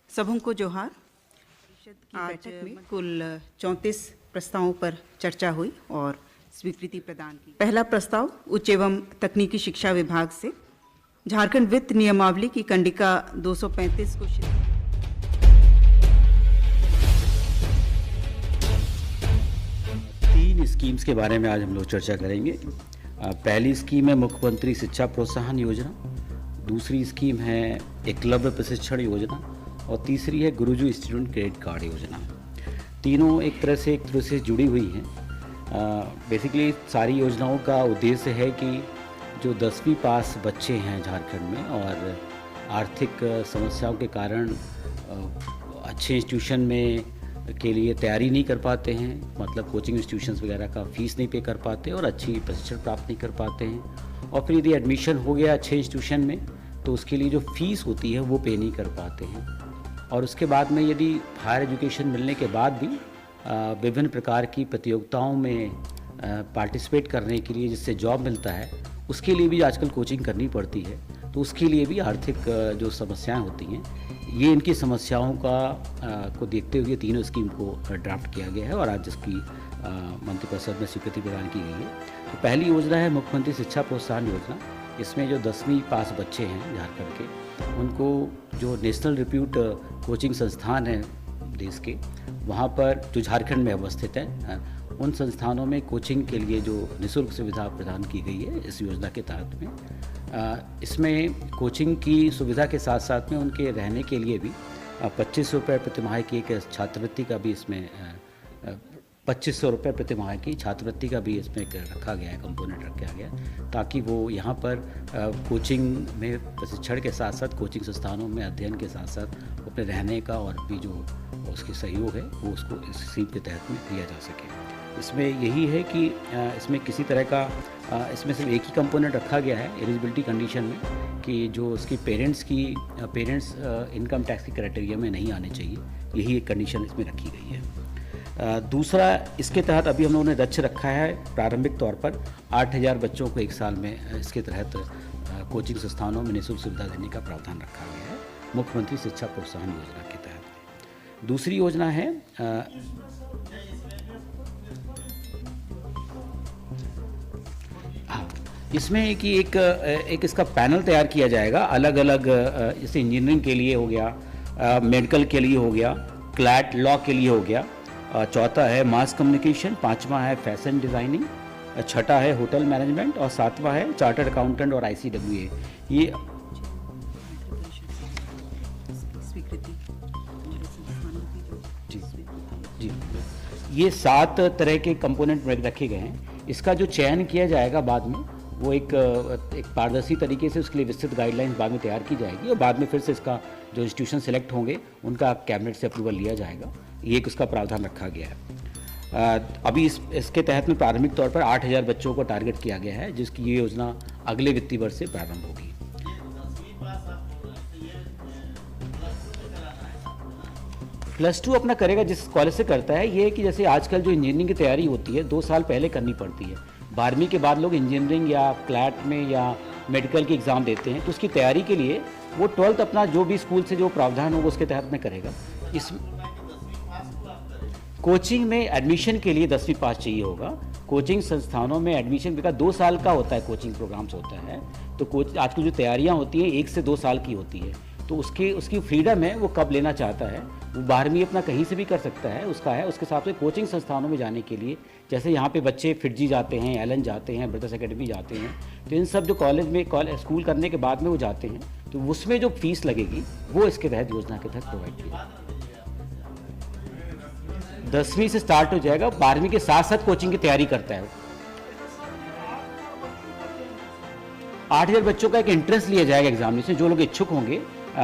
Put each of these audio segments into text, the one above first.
सबों को जोहार। परिषद की बैठक में कुल 34 प्रस्तावों पर चर्चा हुई और स्वीकृति प्रदान की। पहला प्रस्ताव उच्च एवं तकनीकी शिक्षा विभाग से झारखंड वित्त नियमावली की कंडिका 235 को तीन स्कीम्स के बारे में आज हम लोग चर्चा करेंगे। पहली स्कीम है मुख्यमंत्री शिक्षा प्रोत्साहन योजना, दूसरी स्कीम है एकलव्य प्रशिक्षण योजना और तीसरी है गुरुजी स्टूडेंट क्रेडिट कार्ड योजना। तीनों एक तरह से जुड़ी हुई हैं। बेसिकली सारी योजनाओं का उद्देश्य है कि जो 10वीं पास बच्चे हैं झारखंड में और आर्थिक समस्याओं के कारण अच्छे इंस्टीट्यूशन में के लिए तैयारी नहीं कर पाते हैं, मतलब कोचिंग इंस्टीट्यूशंस वगैरह का फ़ीस नहीं पे कर पाते और अच्छी प्रशिक्षण प्राप्त नहीं कर पाते हैं, और फिर यदि एडमिशन हो गया अच्छे इंस्टीट्यूशन में तो उसके लिए जो फ़ीस होती है वो पे नहीं कर पाते हैं, और उसके बाद में यदि हायर एजुकेशन मिलने के बाद भी विभिन्न प्रकार की प्रतियोगिताओं में पार्टिसिपेट करने के लिए जिससे जॉब मिलता है उसके लिए भी आजकल कोचिंग करनी पड़ती है, तो उसके लिए भी आर्थिक जो समस्याएं होती हैं, ये इनकी समस्याओं को देखते हुए तीनों स्कीम को ड्राफ्ट किया गया है और आज जिसकी मंत्रिपरिषद में स्वीकृति प्रदान की गई है। तो पहली योजना है मुख्यमंत्री शिक्षा प्रोत्साहन योजना। इसमें जो 10वीं पास बच्चे हैं झारखंड के, उनको जो नेशनल रिप्यूट कोचिंग संस्थान है देश के, वहाँ पर जो झारखंड में अवस्थित है, उन संस्थानों में कोचिंग के लिए जो निःशुल्क सुविधा प्रदान की गई है इस योजना के तहत में। इसमें कोचिंग की सुविधा के साथ साथ में उनके रहने के लिए भी 2500 रुपये प्रतिमाह की एक छात्रवृत्ति का भी इसमें 2500 रुपये प्रतिमाह की छात्रवृत्ति का भी इसमें रखा गया है, कंपोनेंट रखा गया है, ताकि वो यहाँ पर कोचिंग में प्रशिक्षण के साथ साथ कोचिंग संस्थानों में अध्ययन के साथ साथ अपने रहने का और भी जो उसकी सहयोग है वो उसको इस स्कीम के तहत में दिया जा सके। इसमें यही है कि इसमें किसी तरह का इसमें सिर्फ एक ही कंपोनेंट रखा गया है एलिजिबिलिटी कंडीशन में, कि जो उसकी पेरेंट्स इनकम टैक्स की क्राइटेरिया में नहीं आने चाहिए, यही एक कंडीशन इसमें रखी गई है। दूसरा, इसके तहत अभी हम लोगों ने लक्ष्य रखा है प्रारंभिक तौर पर 8000 बच्चों को एक साल में इसके तहत कोचिंग संस्थानों में निःशुल्क सुविधा देने का प्रावधान रखा गया है मुख्यमंत्री शिक्षा प्रोत्साहन योजना के तहत। दूसरी योजना है इसमें कि एक इसका पैनल तैयार किया जाएगा, अलग अलग, जैसे इंजीनियरिंग के लिए हो गया, मेडिकल के लिए हो गया, क्लैट लॉ के लिए हो गया, चौथा है मास कम्युनिकेशन, पांचवा है फैशन डिज़ाइनिंग, छठा है होटल मैनेजमेंट और सातवां है चार्टर्ड अकाउंटेंट और ICWA। ये जी ये 7 तरह के कंपोनेंट रखे गए हैं। इसका जो चयन किया जाएगा बाद में वो एक पारदर्शी तरीके से उसके लिए विस्तृत गाइडलाइंस बाद में तैयार की जाएगी और बाद में फिर से इसका जो इंस्टीट्यूशन सेलेक्ट होंगे उनका कैबिनेट से अप्रूवल लिया जाएगा। ये एक उसका प्रावधान रखा गया है। अभी इसके तहत में प्रारंभिक तौर पर 8000 बच्चों को टारगेट किया गया है, जिसकी ये योजना अगले वित्तीय वर्ष से प्रारंभ होगी। +2 अपना करेगा जिस कॉलेज से करता है, ये है कि जैसे आजकल जो इंजीनियरिंग की तैयारी होती है 2 साल पहले करनी पड़ती है। 12वीं के बाद लोग इंजीनियरिंग या क्लैट में या मेडिकल की एग्ज़ाम देते हैं, तो उसकी तैयारी के लिए वो 12th अपना जो भी स्कूल से जो प्रावधान होगा उसके तहत में करेगा। इस कोचिंग में एडमिशन के लिए 10वीं पास चाहिए होगा। कोचिंग संस्थानों में एडमिशन का 2 साल का होता है, कोचिंग प्रोग्राम्स होता है, तो आजकल जो तैयारियां होती हैं 1 से 2 साल की होती है, तो उसकी फ्रीडम है वो कब लेना चाहता है। वो 12वीं अपना कहीं से भी कर सकता है, उसका है। उसके हिसाब से कोचिंग संस्थानों में जाने के लिए, जैसे यहाँ पे बच्चे फिटजी जाते हैं, एलन जाते हैं, ब्रदर्स एकेडमी जाते हैं, तो इन सब जो स्कूल करने के बाद में वो जाते हैं, तो उसमें जो फीस लगेगी वो इसके तहत योजना के तहत प्रोवाइड की जाएगी। 10वीं से स्टार्ट हो जाएगा, 12वीं के साथ साथ कोचिंग की तैयारी करता है। 8000 बच्चों का एक इंट्रेंस लिया जाएगा एग्जामिनेशन। जो लोग इच्छुक होंगे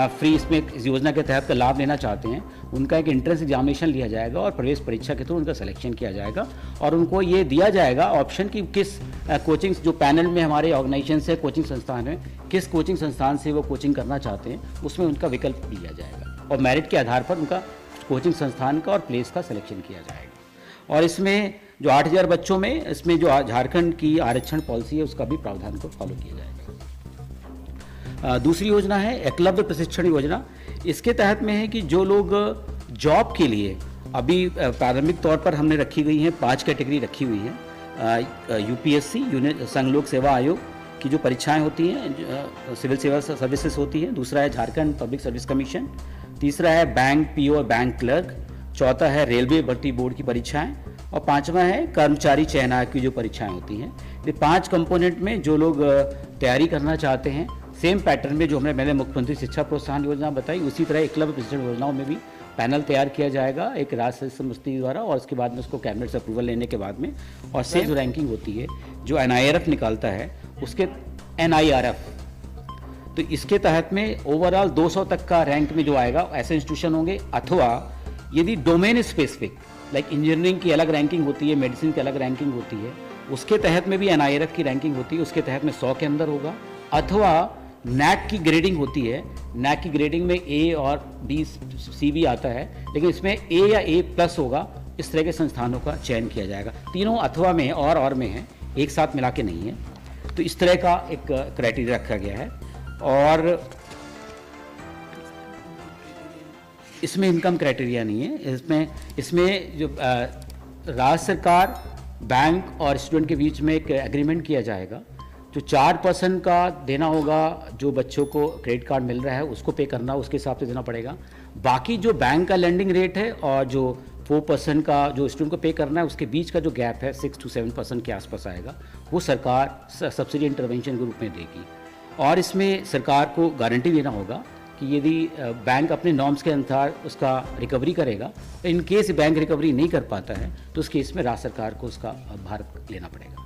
फ्री इसमें इस योजना के तहत का लाभ लेना चाहते हैं, उनका एक एंट्रेंस एग्जामिनेशन लिया जाएगा और प्रवेश परीक्षा के थ्रू उनका सिलेक्शन किया जाएगा और उनको ये दिया जाएगा ऑप्शन कि किस कोचिंग, जो पैनल में हमारे ऑर्गेनाइजेशन से कोचिंग संस्थान है, किस कोचिंग संस्थान से वो कोचिंग करना चाहते हैं, उसमें उनका विकल्प दिया जाएगा और मेरिट के आधार पर उनका कोचिंग संस्थान का और प्लेस का सिलेक्शन किया जाएगा। और इसमें जो 8000 बच्चों में इसमें जो झारखंड की आरक्षण पॉलिसी है उसका भी प्रावधान को फॉलो किया जाएगा। दूसरी योजना है एकलव्य प्रशिक्षण योजना। इसके तहत में है कि जो लोग जॉब के लिए अभी प्रारंभिक तौर पर हमने रखी गई हैं 5 कैटेगरी रखी हुई हैं। यूपीएससी संघ लोक सेवा आयोग की जो परीक्षाएं होती हैं, सिविल सर्विसेज होती है। दूसरा है झारखंड पब्लिक सर्विस कमीशन। तीसरा है बैंक पीओ और बैंक क्लर्क। चौथा है रेलवे भर्ती बोर्ड की परीक्षाएं। और पांचवा है कर्मचारी चयन आयोग की जो परीक्षाएं होती हैं। ये 5 कंपोनेंट में जो लोग तैयारी करना चाहते हैं, सेम पैटर्न में जो मैंने मुख्यमंत्री शिक्षा प्रोत्साहन योजना बताई, उसी तरह एकलव्य प्रशिक्षण योजनाओं में भी पैनल तैयार किया जाएगा एक राज्य समिति द्वारा, और उसके बाद में उसको कैबिनेट से अप्रूवल लेने के बाद में, और से जो रैंकिंग होती है जो NIRF निकालता है उसके NIRF, तो इसके तहत में ओवरऑल 200 तक का रैंक में जो आएगा ऐसे इंस्टीट्यूशन होंगे। अथवा यदि डोमेन स्पेसिफिक लाइक इंजीनियरिंग की अलग रैंकिंग होती है, मेडिसिन की अलग रैंकिंग होती है, उसके तहत में भी NIRF की रैंकिंग होती है, उसके तहत में 100 के अंदर होगा। अथवा NAC की ग्रेडिंग होती है, NAC की ग्रेडिंग में A और B C भी आता है, लेकिन इसमें A या A+ होगा। इस तरह के संस्थानों का चयन किया जाएगा। तीनों अथवा में और में है, एक साथ मिला के नहीं है। तो इस तरह का एक क्राइटेरिया रखा गया है। और इसमें इनकम क्राइटेरिया नहीं है। इसमें जो राज्य सरकार, बैंक और स्टूडेंट के बीच में एक एग्रीमेंट किया जाएगा। जो 4% का देना होगा, जो बच्चों को क्रेडिट कार्ड मिल रहा है उसको पे करना, उसके हिसाब से देना पड़ेगा। बाकी जो बैंक का लेंडिंग रेट है और जो 4% का जो स्टूडेंट को पे करना है, उसके बीच का जो गैप है 6 to 7% के आसपास आएगा, वो सरकार सब्सिडी इंटरवेंशन के रूप में देगी। और इसमें सरकार को गारंटी देना होगा कि यदि बैंक अपने नॉर्म्स के अनुसार उसका रिकवरी करेगा, इन केस बैंक रिकवरी नहीं कर पाता है तो उस केस में राज्य सरकार को उसका भार लेना पड़ेगा।